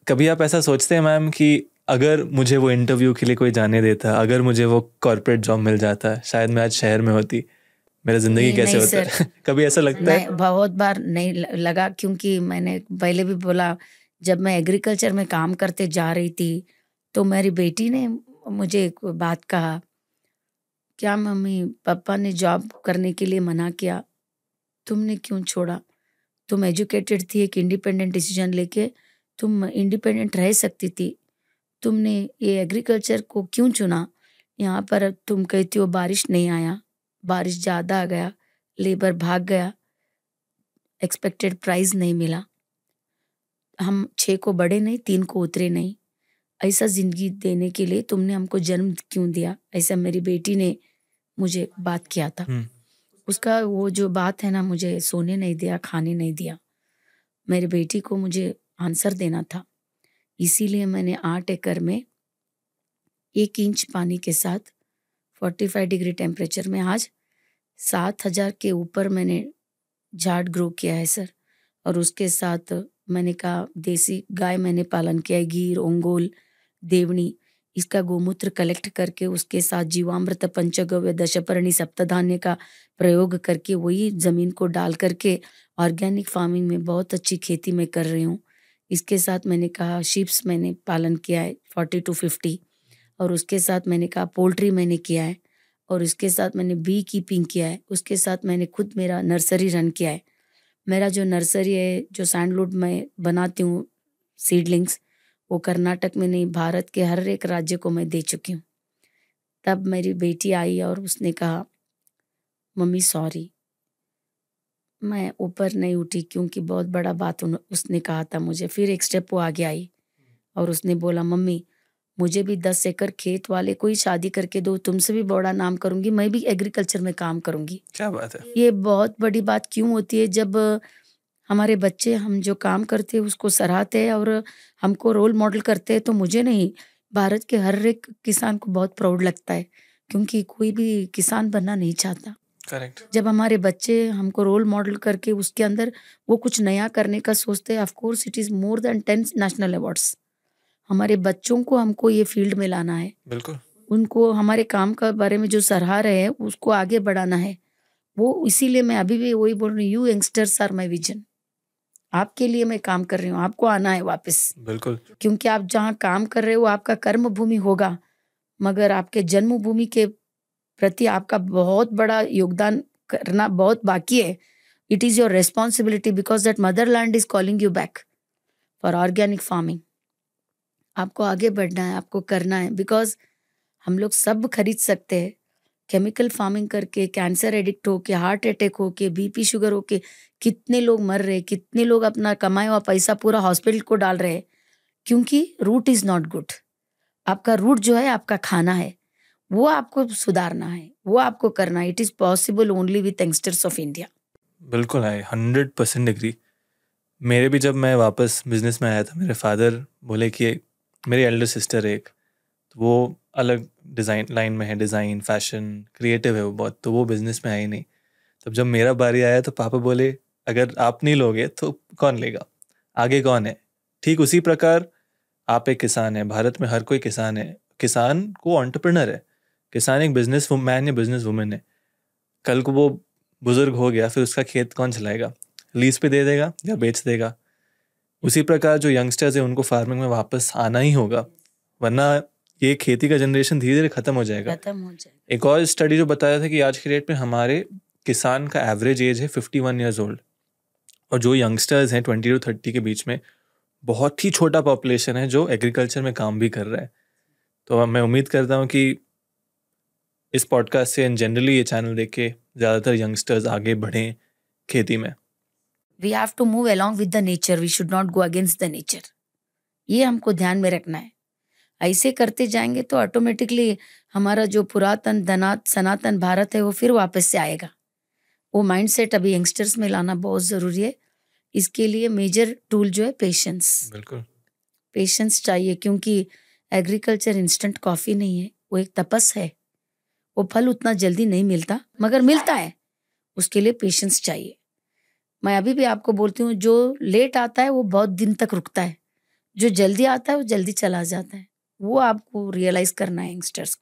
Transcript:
कभी आप ऐसा सोचते हैं मैम कि अगर मुझे वो इंटरव्यू के लिए कोई जाने देता, अगर मुझे वो कॉर्पोरेट जॉब मिल जाता, शायद मैं आज शहर में होती, मेरा जिंदगी कैसे नहीं होता? सर, कभी ऐसा लगता नहीं, है? बहुत बार नहीं लगा, क्योंकि मैंने पहले भी बोला, जब मैं एग्रीकल्चर में काम करते जा रही थी तो मेरी बेटी ने मुझे एक बात कहा, क्या मम्मी, पापा ने जॉब करने के लिए मना किया, तुमने क्यों छोड़ा? तुम एजुकेटेड थी, एक इंडिपेंडेंट डिसीजन लेके तुम इंडिपेंडेंट रह सकती थी, तुमने ये एग्रीकल्चर को क्यों चुना? यहाँ पर तुम कहती हो बारिश नहीं आया, बारिश ज़्यादा आ गया, लेबर भाग गया, एक्सपेक्टेड प्राइस नहीं मिला, हम 6 को बढ़े नहीं, 3 को उतरे नहीं, ऐसा ज़िंदगी देने के लिए तुमने हमको जन्म क्यों दिया? ऐसा मेरी बेटी ने मुझे बात किया था। उसका वो जो बात है ना, मुझे सोने नहीं दिया, खाने नहीं दिया। मेरी बेटी को मुझे आंसर देना था, इसीलिए मैंने 8 एकड़ में 1 इंच पानी के साथ 45 डिग्री टेम्परेचर में आज 7,000 के ऊपर मैंने झाड़ ग्रो किया है सर। और उसके साथ मैंने कहा देसी गाय मैंने पालन किया है, गीर, ओंगोल, देवनी, इसका गोमूत्र कलेक्ट करके उसके साथ जीवामृत, पंचगव्य, दशपर्णी, सप्तधान्य का प्रयोग करके वही ज़मीन को डाल करके ऑर्गेनिक फार्मिंग में बहुत अच्छी खेती मैं कर रही हूँ। इसके साथ मैंने कहा शीप्स मैंने पालन किया है 40 to 50, और उसके साथ मैंने कहा पोल्ट्री मैंने किया है, और उसके साथ मैंने बी कीपिंग किया है, उसके साथ मैंने खुद मेरा नर्सरी रन किया है। मेरा जो नर्सरी है, जो सैंडलवुड में बनाती हूँ सीडलिंग्स, वो कर्नाटक में नहीं, भारत के हर एक राज्य को मैं दे चुकी हूँ। तब मेरी बेटी आई और उसने कहा मम्मी सॉरी, मैं ऊपर नहीं उठी क्योंकि बहुत बड़ा बात उसने कहा था मुझे। फिर एक स्टेप वो आगे आई और उसने बोला मम्मी, मुझे भी 10 एकड़ खेत वाले को ही शादी करके दो, तुमसे भी बड़ा नाम करूंगी, मैं भी एग्रीकल्चर में काम करूंगी। क्या बात है! ये बहुत बड़ी बात क्यों होती है जब हमारे बच्चे हम जो काम करते हैं उसको सराहते हैं और हमको रोल मॉडल करते हैं, तो मुझे नहीं, भारत के हर एक किसान को बहुत प्राउड लगता है, क्योंकि कोई भी किसान बनना नहीं चाहता। करेक्ट। जब हमारे बच्चे हमको रोल मॉडल करके उसके अंदर वो कुछ नया करने का सोचते हैं, of course it is more than 10 national awards. हमारे बच्चों को हमको ये फील्ड में लाना है, बिल्कुल। उनको हमारे काम का बारे में जो सराह रहे हैं उसको आगे बढ़ाना है। वो इसीलिए मैं अभी भी वही बोल रही हूँ, you youngsters are my vision. आपके लिए मैं काम कर रही हूँ, आपको आना है वापस, बिल्कुल। क्योंकि आप जहाँ काम कर रहे हो आपका कर्म भूमि होगा, मगर आपके जन्मभूमि के प्रति आपका बहुत बड़ा योगदान करना बहुत बाकी है। It is your responsibility because that Motherland is calling you back for organic farming. आपको आगे बढ़ना है, आपको करना है, बिकॉज हम लोग सब खरीद सकते हैं। केमिकल फार्मिंग करके कैंसर एडिक्ट होके, हार्ट अटैक होके, बीपी शुगर होके कितने लोग मर रहे, कितने लोग अपना कमाया हुआ पैसा पूरा हॉस्पिटल को डाल रहे हैं, क्योंकि रूट इज नॉट गुड। आपका रूट जो है आपका खाना है, वो आपको सुधारना है, वो आपको करना है। It is possible only with youngsters of India. बिल्कुल, आई 100% एग्री। मेरे भी जब मैं वापस बिजनेस में आया था, मेरे फादर बोले कि मेरी एल्डर सिस्टर है एक, तो वो अलग डिज़ाइन लाइन में है, डिज़ाइन, फैशन, क्रिएटिव है वो बहुत, तो वो बिज़नेस में आई नहीं। तब जब मेरा बारी आया तो पापा बोले अगर आप नहीं लोगे तो कौन लेगा, आगे कौन है? ठीक उसी प्रकार आप एक किसान हैं, भारत में हर कोई किसान है, किसान को एंटरप्रेन्योर है, किसान एक बिजनेस मैन या बिजनेस वुमेन है। कल को वो बुजुर्ग हो गया, फिर उसका खेत कौन चलाएगा? लीज पे दे देगा या बेच देगा। उसी प्रकार जो यंगस्टर्स हैं उनको फार्मिंग में वापस आना ही होगा, वरना ये खेती का जनरेशन धीरे धीरे खत्म हो जाएगा। एक और स्टडी जो बताया था कि आज के डेट में हमारे किसान का एवरेज एज है 51 ईयर्स ओल्ड, और जो यंगस्टर्स हैं 20 to 30 के बीच में बहुत ही छोटा पॉपुलेशन है जो एग्रीकल्चर में काम भी कर रहा है। तो मैं उम्मीद करता हूँ कि इस पॉडकास्ट से जनरली ये चैनल देख के ज़्यादातर यंगस्टर्स आगे बढ़ें खेती में। We have to move along with the nature, we should not go against the nature. ये हमको ध्यान में रखना है। ऐसे करते जाएंगे तो ऑटोमेटिकली हमारा जो पुरातन सनातन भारत है वो फिर वापस से आएगा। वो माइंडसेट अभी यंगस्टर्स में लाना बहुत ज़रूरी है। इसके लिए मेजर टूल जो है पेशेंस। बिल्कुल, पेशेंस चाहिए, क्योंकि एग्रीकल्चर इंस्टेंट कॉफ़ी नहीं है, वो एक तपस है। वो फल उतना जल्दी नहीं मिलता मगर मिलता है, उसके लिए पेशेंस चाहिए। मैं अभी भी आपको बोलती हूँ, जो लेट आता है वो बहुत दिन तक रुकता है, जो जल्दी आता है वो जल्दी चला जाता है, वो आपको रियलाइज करना है यंगस्टर्स को।